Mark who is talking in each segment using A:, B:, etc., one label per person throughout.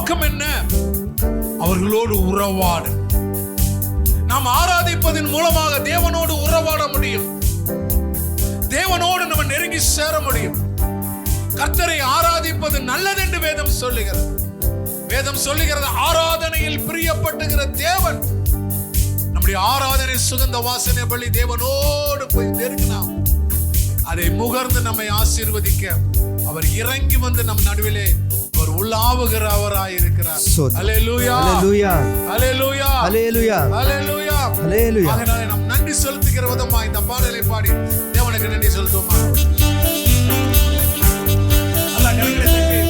A: நோக்கம் என்ன? அவர்களோடு உறவாட. நாம் ஆராதிப்பதன் மூலமாக தேவனோடு உறவாட முடியும். தேவனோடு நம்ம நெருங்கி சேர முடியும். கர்த்தரை ஆராதிப்பது நல்லது என்று வேதம் சொல்லுகிறது. வேதம் சொல்லுகிறது, ஆராதனையில் பிரியப்பட்டுகிற தேவன். நம்முடைய ஆராதனை சுகந்த வாசனை பள்ளி தேவனோடு போய் நெருங்கினாம். அதை முகர்ந்து நம்மை ஆசீர்வதிக்க அவர் இறங்கி வந்து நம் நடுவிலே அவர் உள்ளாவுகிறவராய் இருக்கிறார். அல்லேலூயா, அல்லேலூயா, அல்லேலூயா, அல்லேலூயா, அல்லேலூயா, அல்லேலூயா. அதனால நாம் நன்றி செலுத்துகிற விதமா இந்த பாடலை பாடி தேவனுக்கு நன்றி செலுத்துவோமா? அல்லாஹ் கரங்களை தட்டி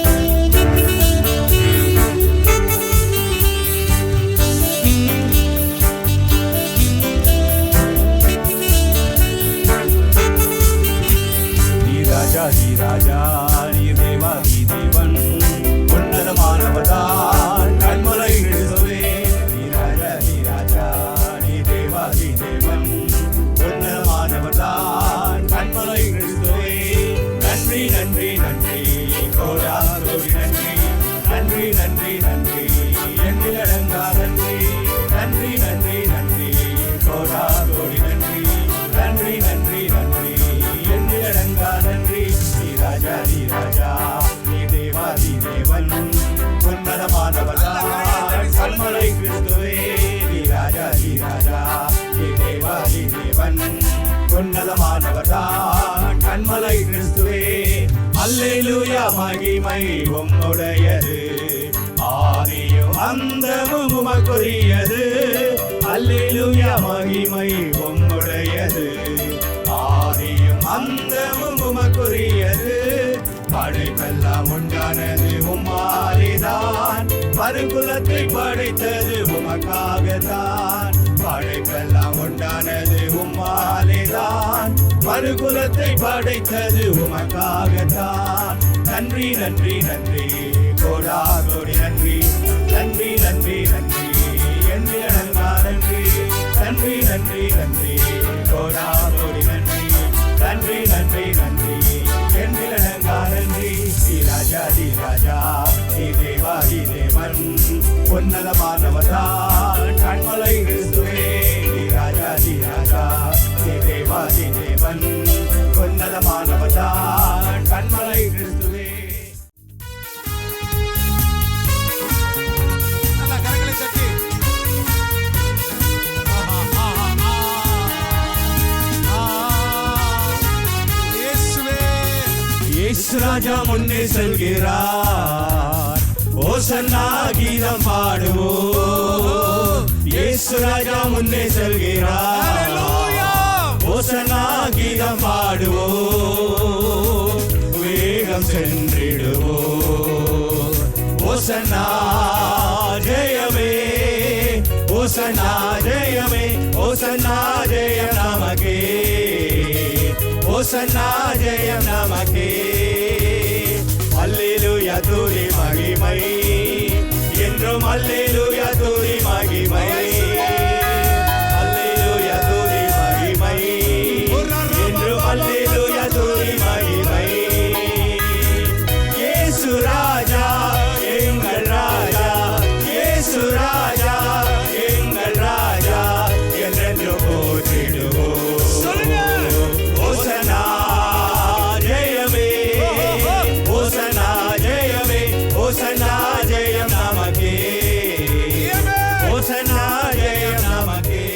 B: ராஜா நீ தேவாதி தேவன் உன்னதமானவர்தான் கண்மலை கிறிஸ்துவே. நீ ராஜா நீ தேவாதி தேவன் உன்னதமானவர்தான் கண்மலை கிறிஸ்துவே. நன்றி நன்றி நன்றி கோடா கோடி நன்றி, நன்றி நன்றி நன்றி எண்ணிலடங்கா நன்றி, நன்றி நன்றி நன்றி கோடா கோடி நன்றி, நன்றி நன்றி நன்றி எண்ணிலடங்கா நன்றி. ராஜா நீ தேவாதி தேவன் உன்னதமானவர்தான் கண்மலை கிறிஸ்துவே. நீ ராஜா நீ தேவாதி தேவன் உன்னதமானவர்தான் கண்மலை கிறிஸ்துவே. அல்லேலூயா மகிமை உம்முடையது, ஆதியும் அந்தமும் உமக்குரியது. அல்லேலூயா மகிமை உம்முடையது, ஆதியும் அந்தமும் உமக்குரியது. படைப்பெல்லாம் உண்டானது உம்மாலேதான், மறுகுலத்தை படைத்தது உமக்காகத்தான். படைப்பெல்லாம் உண்டானது உம்மாலேதான், மறுகுலத்தை படைத்தது உமக்காகத்தான். நன்றி நன்றி நன்றி கோடா கோடி நன்றி, நன்றி நன்றி நன்றி எண்ணிலடங்கா நன்றி, நன்றி நன்றி நன்றி கோடா கோடி நன்றி, நன்றி நன்றி நன்றி எண்ணிலடங்கா நன்றி. ராஜா நீ தேவாதி தேவன் உன்னதமானவர்தான் கண்மலை கிறிஸ்துவே. நீ ராஜா நீ தேவாதி தேவன் உன்னதமானவர்தான் கண்மலை கிறிஸ்துவே.
A: கரங்களை தட்டி
B: இயேசு ராஜா முன்னே செல்கிறார், ஓசன்னா கீதம் பாடுவோம். இயேசு ராஜா முன்னே செல்கிறார், ஓசன்னா கீதம் பாடுவோம். வேகம் சென்றிடுவோம். ஓசன்னா ஜெயமே, ஓசன்னா ஜெயமே, ஓசன்னா ஜெயம் நமக்கே, ஓசன்னா ஜெயம் நமக்கே. அல்லேலூயா துதி மகிமை என்றும், அல்லேலூயா துதி மகிமை, அல்லேலூயா துதி மகிமை என்றும், அல்லேலூயா துதி மகிமை. இயேசு ராஜா எங்கள் ராஜா, இயேசு ராஜா எங்கள் ராஜா என்றென்று போற்றிடுவோம். ஓசனா ஜெயமே, ஓசனா ஜெயமே, ஓசனா ஜெயம் நமக்கே, ஓசனா ஜெயம் நமக்கே.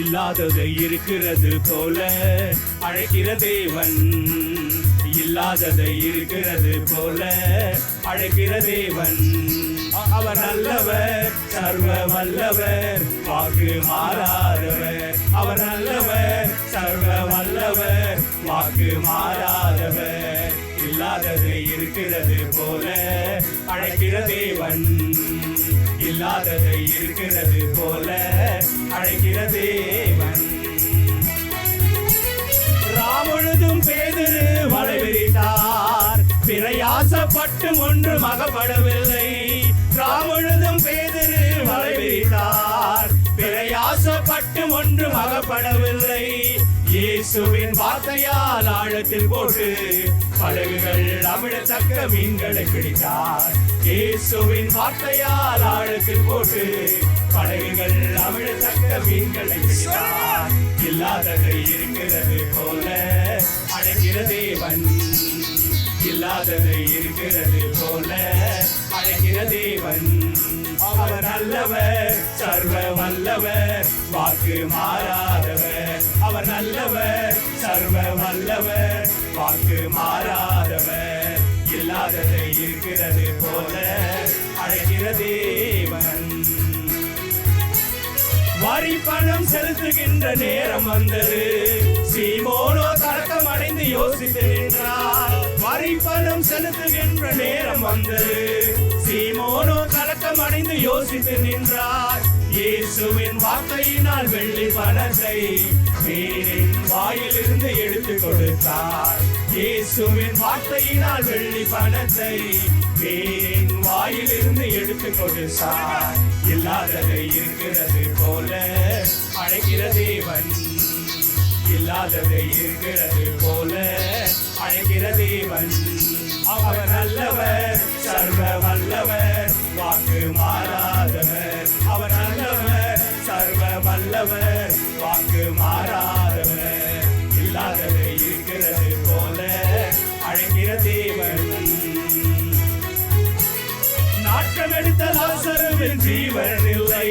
B: இல்லாதது இருக்கிறது போல அழைக்கிற தேவன், இல்லாதது இருக்கிறது போல அழைக்கிற தேவன். அவர் நல்லவர், சர்வ வல்லவர், வாக்கு மாறாதவர். அவர் நல்லவர், சர்வ வல்லவர், வாக்கு மாறாதவர். இல்லாதது இருக்கிறது போல அழைக்கிற தேவன், இல்லாதது இருக்கிறது போல அழைக்கிற தேவன். ராமுழுதும் பேதுரு வலை விரித்தார், பிரயாசப்பட்டும் ஒன்றும் அகப்படவில்லை. ராமுழுதும் பேதுரு வலை விரித்தார், பிரயாசப்பட்டு ஒன்றும் அகப்படவில்லை. இயேசுவின் வார்த்தையால் ஆழத்தில் போட்டு படகுகள் அமிழத்தக்க மீன்களை பிடித்தார். இயேசுவின் வார்த்தையால் ஆழத்தில் போட்டு படகுகள் அமிழத்தக்க மீன்களை பிடித்தார். இல்லாததை இருக்கிறது போல அழைக்கிற தேவன், இல்லாததை இருக்கிறது போல அழைக்கிற தேவன். அவர் நல்லவர், சர்வ வல்லவர், வாக்கு மாறாதவர். அவர் நல்லவர், சர்வ வல்லவர், வாக்கு மாறாதவர். இல்லாததை இருக்கிறது போல அழைக்கிற தேவன். வரி பணம் செலுத்துகின்ற நேரம் வந்தது. சீமோனோ தடக்கம் அடைந்து யோசித்து நின்றார். வரி பணம் செலுத்துகின்ற நேரம் வந்தது. சீமோனோ தடக்கம் அடைந்து யோசித்து நின்றார். இயேசுவின் வார்த்தையினால் வெள்ளி பணத்தை மீனின் வாயிலிருந்து எடுத்து கொடுத்தார். இயேசுவின் வார்த்தையினால் வெள்ளி பணத்தை மீனின் வாயிலிருந்து எடுத்து கொடுத்தார். இல்லாததை இருக்கிறது போல அழைக்கிற தேவன், இல்லாததை இருக்கிறது போல அழைக்கிற தேவன். அவர் நல்லவர், சர்வ வல்லவர், வாக்கு மாறாதவர். அவர் நல்லவர், சர்வ வல்லவர், வாக்கு மாறாதவர். இல்லாததை இருக்கிறது போல அழைக்கிற தேவன். நாட்டம் எடுத்த லாசருவின் ஜீவன் இல்லை,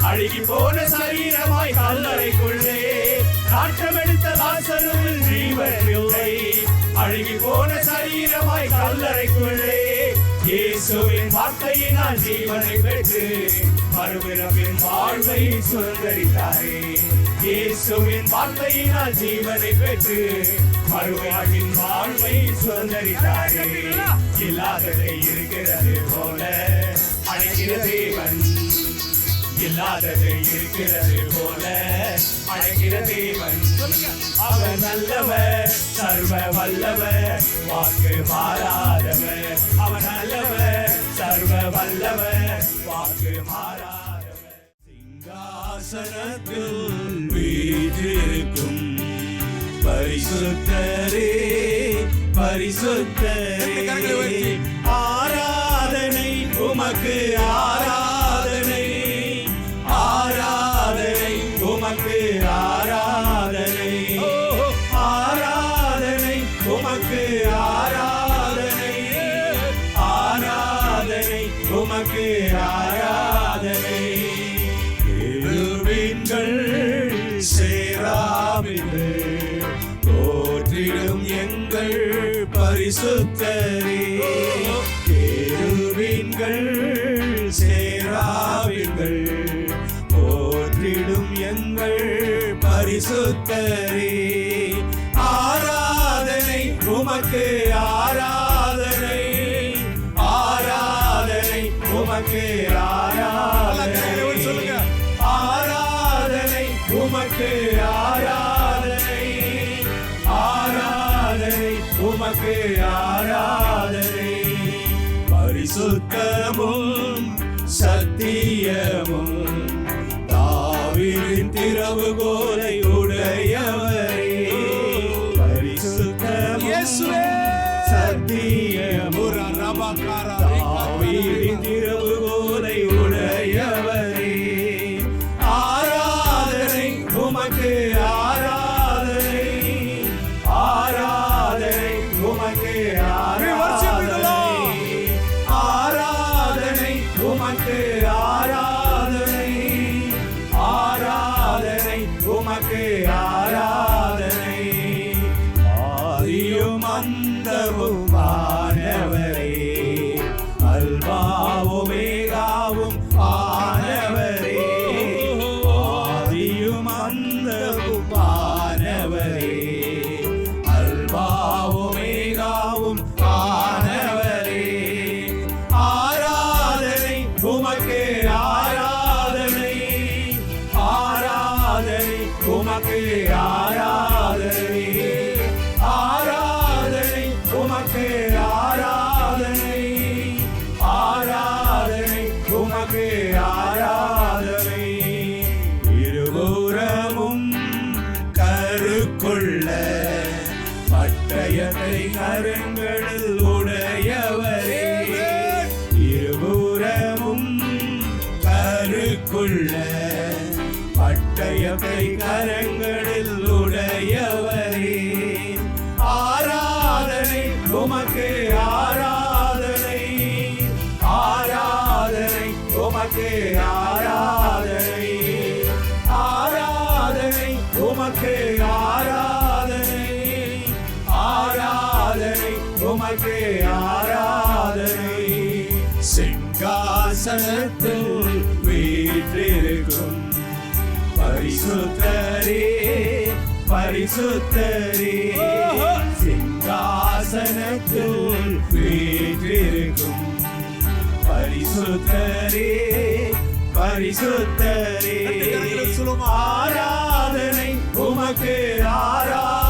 B: அழுகி போன சரீரமாய் கல்லறைக்குள்ளே. நாட்டம் எடுத்த லாசருவின் ஜீவன் இல்லை, அழுகி போன சரீரமாய் கல்லறைக்குள்ளே. இயேசுவின் வார்த்தையினால் ஜீவனை பெற்று மறுபிறப்பின் வாழ்வை சுதந்தரித்தாரே. இயேசுவின் வார்த்தையினால் ஜீவனை பெற்று மறுபிறப்பின் வாழ்வை சுதந்தரித்தாரே. இல்லாததை இருக்கிறது போல அழைக்கிற தேவன், இல்லாததை இருக்கிறது போல அழைக்கிற தேவன். அவர் நல்லவர், சர்வ வல்லவர், வாக்கு மாறாதவர். அவர் நல்லவர், சர்வ வல்லவர், வாக்கு மாறாதவர். சிங்காசனத்தில் வீற்றிருக்கும் பரிசுத்தரே, பரிசுத்தரே, ஆராதனை உமக்கு, ஆராதனை, ஆராதனை உமக்கு, ஆராதனை, ஆராதனை உமக்கு, ஆராதனை, ஆராதனை உமக்கு, ஆராதனை. கேருபீன்கள் சேராபீன்கள் போற்றிடும் எங்கள் பரிசுத்தரே. கேருபீன்கள் சேராபீன்கள் போற்றிடும் எங்கள் பரிசுத்தரே. ஆராதனை உமக்கு, ஆராதனை, ஆராதனை உமக்கு, ஆராதனை, ஆராதனை உமக்கு, ஆராதனை, ஆராதனை உமக்கு, ஆராதனை. பரிசுத்தமும் சத்தியமும் தாவீதின் திறவுகோலை உடையவரே. பரிசுத்தமும் சத்தியமும் தாவீதின் திறவுகோலை உடையவரே. ஆராதனை உமக்கு, ஆராதனை, ஆராதனை உமக்கு, ஆராதனை, ஆராதனை உமக்கு, ஆராதனை, ஆராதனை உமக்கு, ஆராதனை. ஆதியும் அந்தமுமானவரே, அல்பாவும் மேகாவும் ஆனவரே. ஆதியும் அந்தமுமானவரே, அல்பாவும் மேகாவும் ஆனவரே. ஆராதனை உமக்கு, ஆராதனை, ஆராதனை உமக்கு, ஆராதனை, ஆராதனை உமக்கு, உமக்கு ஆராதனை, ஆராதனை உமக்கு ஆராதனை, ஆராதனை உமக்கு ஆராதனை, ஆராதனை உமக்கு ஆராதனை. சிங்காசனத்தில் வீற்றிருக்கும் பரிசுத்தரே, பரிசுத்தரே, சிங்காசனத்தில் வீற்றிருக்கும் பரிசுத்தரே, பரிசுத்தரே, ஆராதனை உமக்கு ஆராதனை.